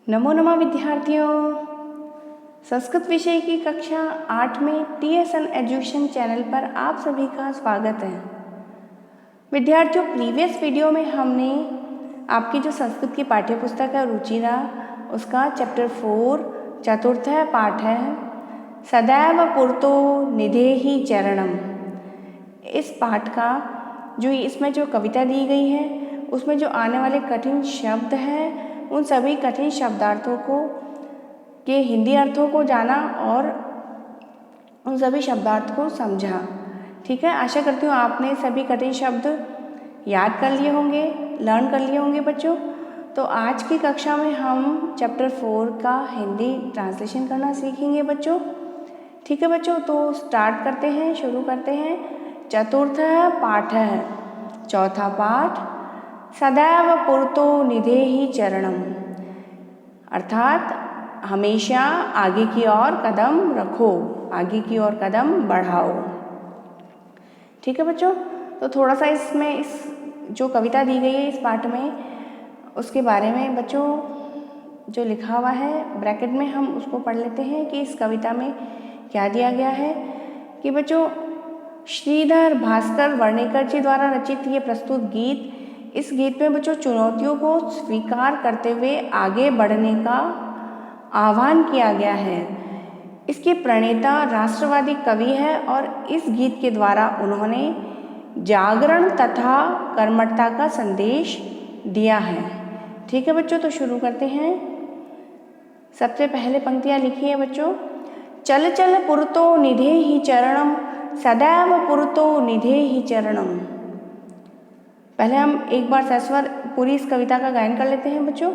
नमो नमः विद्यार्थियों। संस्कृत विषय की कक्षा 8 में TSN एजुकेशन चैनल पर आप सभी का स्वागत है। विद्यार्थियों, प्रीवियस वीडियो में हमने आपकी जो संस्कृत की पाठ्य पुस्तक है रुचिरा, उसका चैप्टर 4 चतुर्थ पाठ है सदैव पुरतो निधेहि चरणम। इस पाठ का जो इसमें जो कविता दी गई है उसमें जो आने वाले कठिन शब्द हैं उन सभी कठिन शब्दार्थों को के हिंदी अर्थों को जाना और उन सभी शब्दार्थ को समझा। ठीक है, आशा करती हूँ आपने सभी कठिन शब्द याद कर लिए होंगे, लर्न कर लिए होंगे बच्चों। तो आज की कक्षा में हम चैप्टर 4 का हिंदी ट्रांसलेशन करना सीखेंगे बच्चों। ठीक है बच्चों, तो स्टार्ट करते हैं, शुरू करते हैं। चतुर्थ पाठ है, चौथा पाठ सदैव पुरतो निधेहि चरणम, अर्थात हमेशा आगे की ओर कदम रखो, आगे की ओर कदम बढ़ाओ। ठीक है बच्चों, तो थोड़ा सा इसमें इस जो कविता दी गई है इस पाठ में उसके बारे में बच्चों जो लिखा हुआ है ब्रैकेट में हम उसको पढ़ लेते हैं कि इस कविता में क्या दिया गया है। कि बच्चों श्रीधर भास्कर वर्णेकर जी द्वारा रचित ये प्रस्तुत गीत, इस गीत में बच्चों चुनौतियों को स्वीकार करते हुए आगे बढ़ने का आह्वान किया गया है। इसके प्रणेता राष्ट्रवादी कवि है और इस गीत के द्वारा उन्होंने जागरण तथा कर्मठता का संदेश दिया है। ठीक है बच्चों, तो शुरू करते हैं। सबसे पहले पंक्तियाँ लिखी है बच्चों, चल चल पुरतो निधेहि चरणम, सदैव पुरतो निधेहि चरणम। पहले हम एक बार सस्वर पूरी इस कविता का गायन कर लेते हैं बच्चों,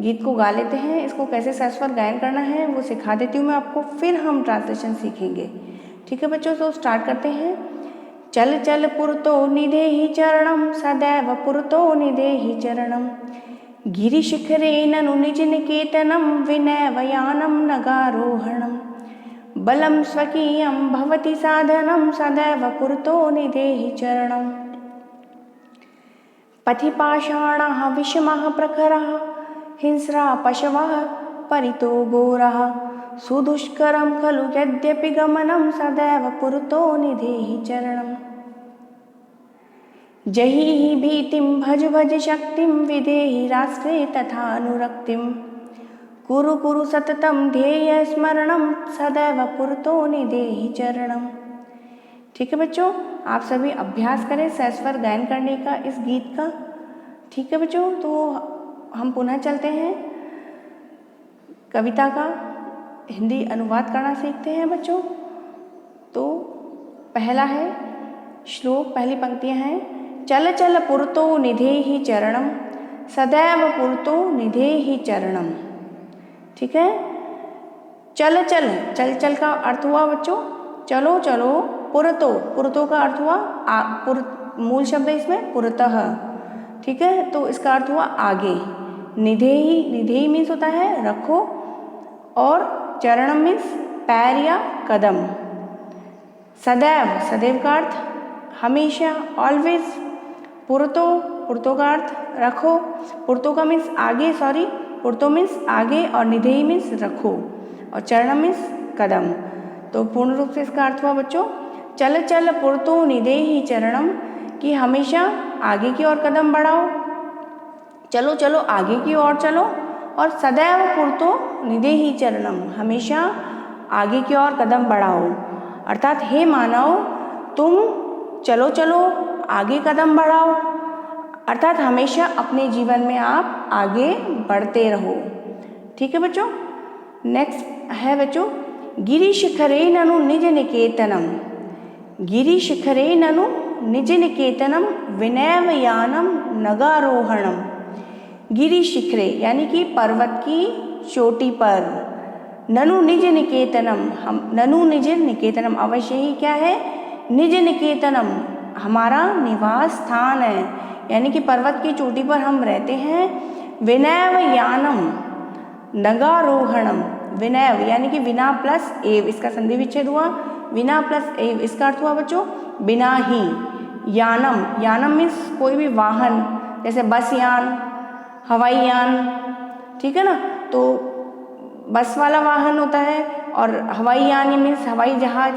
गीत को गा लेते हैं। इसको कैसे सस्वर गायन करना है वो सिखा देती हूँ मैं आपको, फिर हम ट्रांसलेशन सीखेंगे। ठीक है बच्चों, तो स्टार्ट करते हैं। चल चल पुरतो निधेहि चरणम, सदैव पुरतो निधेहि चरणम, गिरिशिखरे ननु निज निकेतनम, विनयवयानम नगारोहणम, बलम स्वकीयम भवति साधनम, सदैव पुरतो निधेहि चरणम, पथिपाषाणाः विषमः प्रखरः, हिंस्रा पशवः परितो घोरः, सुदुष्करं खलु यद्यपि गमनं, सदैव पुरतो निधेहि चरणम्, जहि भीतिं भज भज शक्तिं, विधेहि राष्ट्रे तथा अनुरक्तिं, कुरु कुरु सततं ध्येय स्मरणं, सदैव पुरतो निधेहि चरणम्। ठीक है बच्चों, आप सभी अभ्यास करें सस्वर गायन करने का इस गीत का। ठीक है बच्चों, तो हम पुनः चलते हैं, कविता का हिंदी अनुवाद करना सीखते हैं बच्चों। तो पहला है श्लोक, पहली पंक्तियाँ हैं, चल चल पुरतो निधेहि चरणम, सदैव पुरतो निधेहि चरणम। ठीक है, चल चल, चल चल का अर्थ हुआ बच्चों चलो चलो, पुरतो, पुरतो का अर्थ हुआ मूल शब्द है इसमें पुरतः। ठीक है, तो इसका अर्थ हुआ आगे। निधेहि, निधेहि मीन्स होता है रखो, और चरणम मीन्स पैर या कदम। सदैव, सदैव का अर्थ हमेशा, ऑलवेज। पुरतो, पुरतो का अर्थ रखो, पुरतो का मीन्स आगे, सॉरी पुरतो मीन्स आगे और निधेहि मीन्स रखो, और चरणम मीन्स कदम। तो पूर्ण रूप से इसका अर्थ हुआ बच्चों चल चल पुरतो निधेहि चरणम, कि हमेशा आगे की ओर कदम बढ़ाओ, चलो चलो आगे की ओर चलो, और सदैव पुरतो निधेहि चरणम, हमेशा आगे की ओर कदम बढ़ाओ। अर्थात हे मानव, तुम चलो चलो आगे कदम बढ़ाओ, अर्थात हमेशा अपने जीवन में आप आगे बढ़ते रहो। ठीक है बच्चों, नेक्स्ट है बच्चों, गिरिशिखरे ननु निज निकेतनम, गिरिशिखरे ननु निज निकेतनम, विनयवयानम नगारोहणम। गिरिशिखरे यानी कि पर्वत की चोटी पर, ननु निज निकेतनम, हम ननु निज निकेतनम अवश्य ही क्या है, निज निकेतनम हमारा निवास स्थान है, यानी कि पर्वत की चोटी पर हम रहते हैं। विनयवयानम नगारोहणम, विनय यानी कि विना प्लस एव, इसका संधि विच्छेद हुआ, विना प्लस एव, इसका अर्थ हुआ बच्चों बिना ही। यानम, यानम मीन्स कोई भी वाहन, जैसे बस यान, हवाई यान, ठीक है ना। तो बस वाला वाहन होता है और हवाई यान मीन्स हवाई जहाज।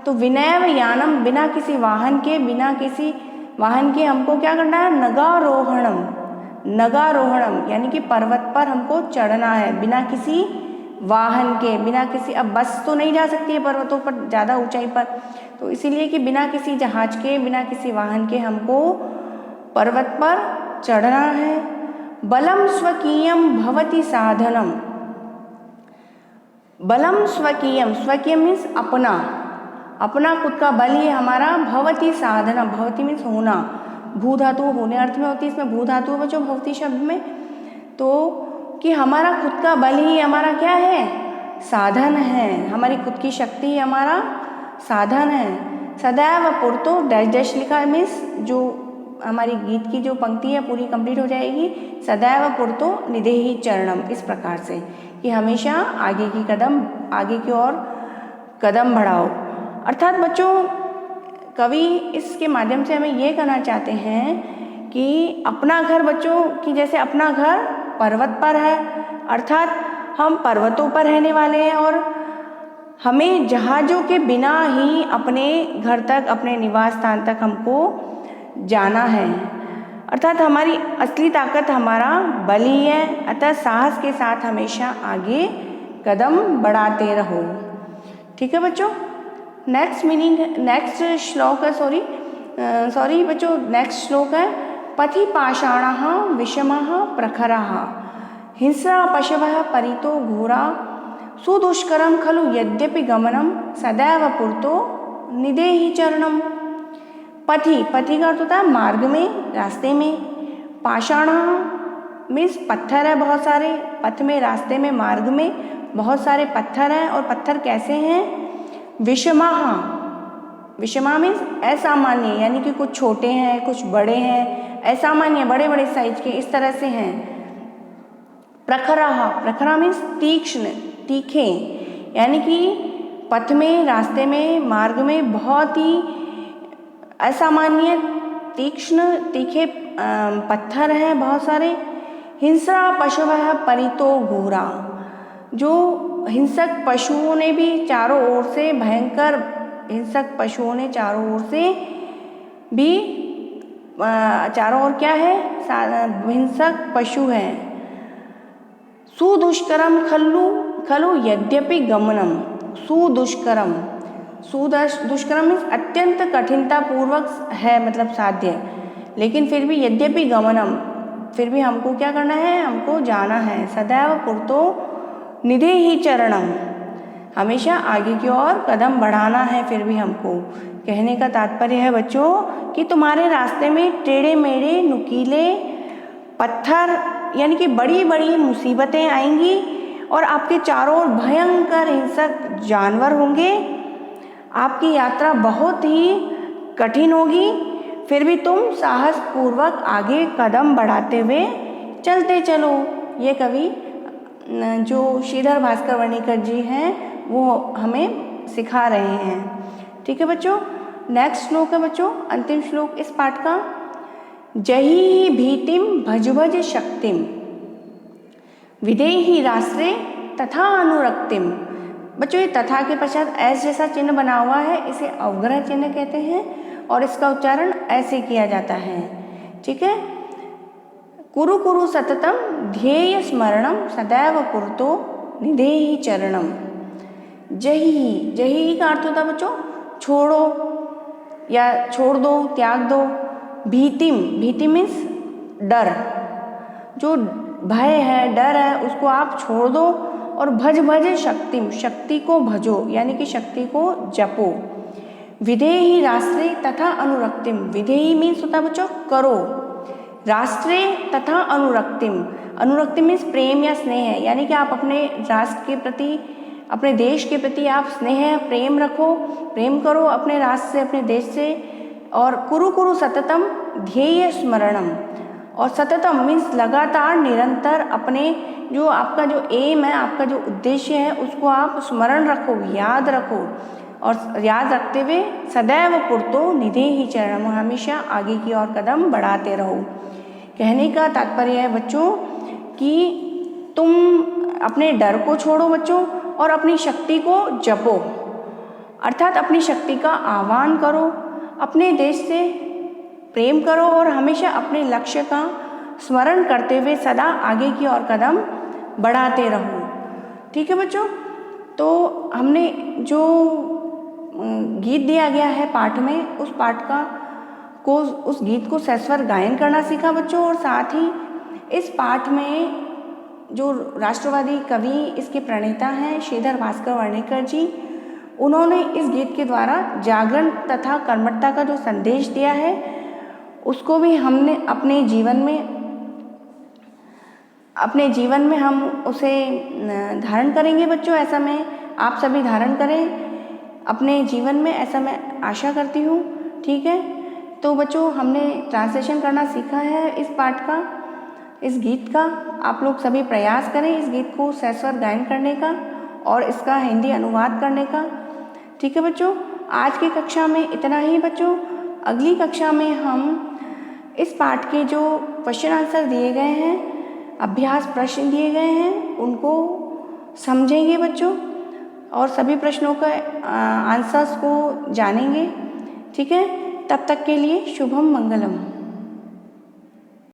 तो विनैव यानम, बिना किसी वाहन के हमको क्या करना है, नगारोहणम, नगारोहणम यानी कि पर्वत पर हमको चढ़ना है बिना किसी वाहन के, बिना किसी, अब बस तो नहीं जा सकती है पर्वतों पर ज़्यादा ऊंचाई पर, तो इसीलिए कि बिना किसी जहाज के, बिना किसी वाहन के हमको पर्वत पर चढ़ना है। बलम स्वकीयम भवति साधनम, बलम स्वकीयम, स्वकीयम मीन्स अपना, अपना खुद का बल ही हमारा, भवति साधना, भवति मीन्स होना, भू धातु होने अर्थ में होती है, इसमें भू धातु है बच्चों भवति शब्द में। तो कि हमारा खुद का बल ही हमारा क्या है, साधन है, हमारी खुद की शक्ति ही हमारा साधन है। सदैव पुरतो डैश डैश लिखा है, मीन्स जो हमारी गीत की जो पंक्ति है पूरी कंप्लीट हो जाएगी। सदैव पुरतो निदेहि चरणम, इस प्रकार से कि हमेशा आगे की ओर कदम बढ़ाओ। अर्थात बच्चों कवि इसके माध्यम से हमें ये कहना चाहते हैं कि अपना घर, बच्चों की जैसे अपना घर पर्वत पर है, अर्थात हम पर्वतों पर रहने वाले हैं और हमें जहाज़ों के बिना ही अपने घर तक, अपने निवास स्थान तक हमको जाना है। अर्थात हमारी असली ताकत हमारा बल ही है, अतः साहस के साथ हमेशा आगे कदम बढ़ाते रहो। ठीक है बच्चों। नेक्स्ट श्लोक है, सॉरी बच्चों, नेक्स्ट श्लोक है पथि पाषाणः विषमः प्रखरः हिंस्रा पशवः परितो घोरा सुदुष्करं खलु यद्यपि गमनम सदैव पुरतो निदेहि चरणम। पथि का अर्थ होता है मार्ग में, रास्ते में। पाषाण मीन्स पत्थर है बहुत सारे, पथ में, रास्ते में, मार्ग में बहुत सारे पत्थर हैं। और पत्थर कैसे हैं, विषमा मीन्स असामान्य, यानी कि कुछ छोटे हैं, कुछ बड़े हैं, असामान्य बड़े बड़े साइज के, इस तरह से हैं। प्रखरा मीन्स तीक्ष्ण, तीखे, यानी कि पथ में, रास्ते में, मार्ग में बहुत ही असामान्य तीक्ष्ण तीखे पत्थर हैं बहुत सारे। हिंस्रा पशवः परितो घोरा, जो हिंसक पशुओं ने भी चारों ओर से, भयंकर हिंसक पशुओं ने चारों ओर से भी, चारों ओर क्या है, हिंसक पशु हैं। सुदुष्करम खलु यद्यपि गमनम, सुदुष्करम, दुष्कर्म मीन्स अत्यंत कठिनता पूर्वक है, मतलब साध्य, लेकिन फिर भी यद्यपि गमनम, फिर भी हमको क्या करना है, हमको जाना है। सदैव पुरतो निदेहि चरणम, हमेशा आगे की ओर कदम बढ़ाना है फिर भी हमको। कहने का तात्पर्य है बच्चों कि तुम्हारे रास्ते में टेढ़े मेढ़े नुकीले पत्थर यानी कि बड़ी बड़ी मुसीबतें आएंगी और आपके चारों ओर भयंकर हिंसक जानवर होंगे, आपकी यात्रा बहुत ही कठिन होगी, फिर भी तुम साहस पूर्वक आगे कदम बढ़ाते हुए चलते चलो। ये कवि जो श्रीधर भास्कर वर्णिकर जी हैं वो हमें सिखा रहे हैं। ठीक है बच्चों। नेक्स्ट श्लोक है बच्चों, अंतिम श्लोक इस पाठ का। जहि भीतिम भज भज शक्तिम विदेहि राष्ट्रे तथा अनुरक्तिम। बच्चों ये तथा के पश्चात ऐस जैसा चिन्ह बना हुआ है, इसे अवग्रह चिन्ह कहते हैं और इसका उच्चारण ऐसे किया जाता है। ठीक है। कुरु कुरु सततम ध्येय स्मरणम सदैव पुरतो निदेहि चरणम। जही का अर्थ होता है बच्चों छोड़ो या छोड़ दो, त्याग दो। भीति मीन्स डर, जो भय है, डर है, उसको आप छोड़ दो। और भज भज शक्तिम, शक्ति को भजो यानी कि शक्ति को जपो। विधेहि राष्ट्रे तथा अनुरक्तिम, विधेहि मीन्स होता है बच्चों करो, राष्ट्रे तथा अनुरक्तिम, अनुरक्तिम मीन्स प्रेम या स्नेह, यानी कि आप अपने राष्ट्र के प्रति, अपने देश के प्रति आप स्नेह प्रेम रखो, प्रेम करो अपने राष्ट्र से, अपने देश से। और कुरु कुरु सततम ध्येय स्मरणम, और सततम मीन्स लगातार निरंतर अपने जो आपका जो एम है, आपका जो उद्देश्य है उसको आप स्मरण रखो, याद रखो। और याद रखते हुए सदैव पुरतो निदेहि चरणम, हमेशा आगे की ओर कदम बढ़ाते रहो। कहने का तात्पर्य है बच्चों कि तुम अपने डर को छोड़ो बच्चों और अपनी शक्ति को जपो, अर्थात अपनी शक्ति का आह्वान करो, अपने देश से प्रेम करो और हमेशा अपने लक्ष्य का स्मरण करते हुए सदा आगे की ओर कदम बढ़ाते रहो। ठीक है बच्चों, तो हमने जो गीत दिया गया है पाठ में, उस गीत को सस्वर गायन करना सीखा बच्चों। और साथ ही इस पाठ में जो राष्ट्रवादी कवि, इसके प्रणेता हैं श्रीधर भास्कर वर्णेकर जी, उन्होंने इस गीत के द्वारा जागरण तथा कर्मठता का जो संदेश दिया है उसको भी हमने अपने जीवन में हम उसे धारण करेंगे बच्चों। ऐसा मैं आप सभी धारण करें अपने जीवन में, ऐसा मैं आशा करती हूँ। ठीक है, तो बच्चों हमने ट्रांसलेशन करना सीखा है इस पाठ का, इस गीत का। आप लोग सभी प्रयास करें इस गीत को सस्वर गायन करने का और इसका हिंदी अनुवाद करने का। ठीक है बच्चों, आज की कक्षा में इतना ही बच्चों। अगली कक्षा में हम इस पाठ के जो क्वेश्चन आंसर दिए गए हैं, अभ्यास प्रश्न दिए गए हैं, उनको समझेंगे बच्चों और सभी प्रश्नों का आंसर्स को जानेंगे। ठीक है, तब तक के लिए शुभम मंगलम।